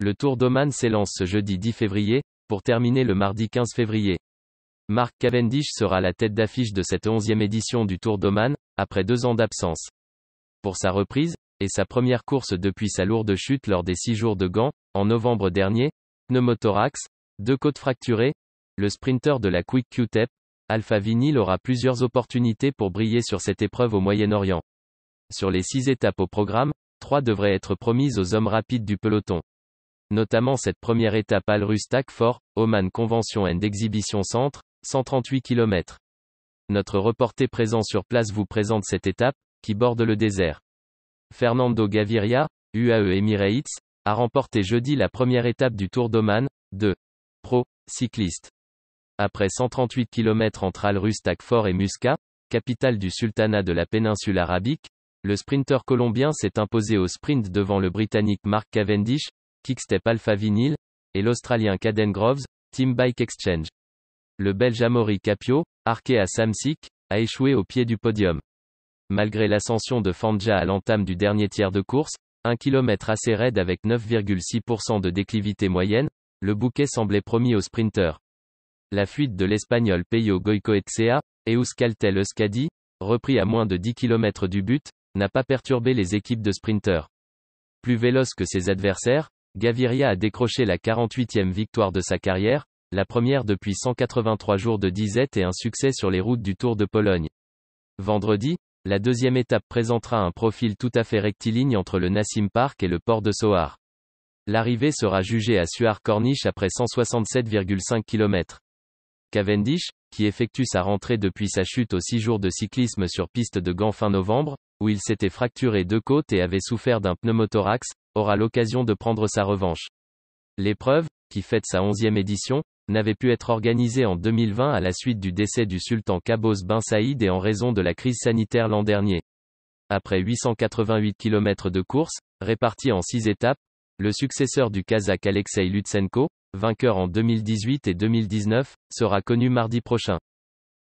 Le Tour d'Oman s'élance ce jeudi 10 février, pour terminer le mardi 15 février. Mark Cavendish sera la tête d'affiche de cette 11e édition du Tour d'Oman, après 2 ans d'absence. Pour sa reprise, et sa première course depuis sa lourde chute lors des 6 jours de Gand, en novembre dernier, pneumothorax, 2 côtes fracturées, le sprinter de la Quick Q-Tep, Alpha Vinyl aura plusieurs opportunités pour briller sur cette épreuve au Moyen-Orient. Sur les 6 étapes au programme, 3 devraient être promises aux hommes rapides du peloton. Notamment cette première étape Al Rustak Fort, Oman Convention and Exhibition Centre, 138 km. Notre reporter présent sur place vous présente cette étape, qui borde le désert. Fernando Gaviria, UAE Emirates, a remporté jeudi la première étape du Tour d'Oman, de Pro Cycliste. Après 138 km entre Al Rustak Fort et Muscat, capitale du sultanat de la péninsule arabique, le sprinter colombien s'est imposé au sprint devant le Britannique Mark Cavendish, Quick-Step Alpha Vinyl, et l'Australien Caden Groves, Team Bike Exchange. Le Belge Amaury Capio, arqué à Samsic, a échoué au pied du podium. Malgré l'ascension de Fanja à l'entame du dernier tiers de course, 1 km assez raide avec 9,6% de déclivité moyenne, le bouquet semblait promis aux sprinters. La fuite de l'Espagnol Peyo Goicoechea, Euskaltel Euskadi, repris à moins de 10 km du but, n'a pas perturbé les équipes de sprinters. Plus véloce que ses adversaires, Gaviria a décroché la 48e victoire de sa carrière, la première depuis 183 jours de disette et un succès sur les routes du Tour de Pologne. Vendredi, la deuxième étape présentera un profil tout à fait rectiligne entre le Nassim Park et le port de Sohar. L'arrivée sera jugée à Suar Corniche après 167,5 km. Cavendish, qui effectue sa rentrée depuis sa chute aux 6 jours de cyclisme sur piste de Gand fin novembre, où il s'était fracturé 2 côtes et avait souffert d'un pneumothorax, aura l'occasion de prendre sa revanche. L'épreuve, qui fête sa 11e édition, n'avait pu être organisée en 2020 à la suite du décès du sultan Qaboos bin Saïd et en raison de la crise sanitaire l'an dernier. Après 888 km de course, répartis en 6 étapes, le successeur du Kazakh Alexei Lutsenko, vainqueur en 2018 et 2019, sera connu mardi prochain.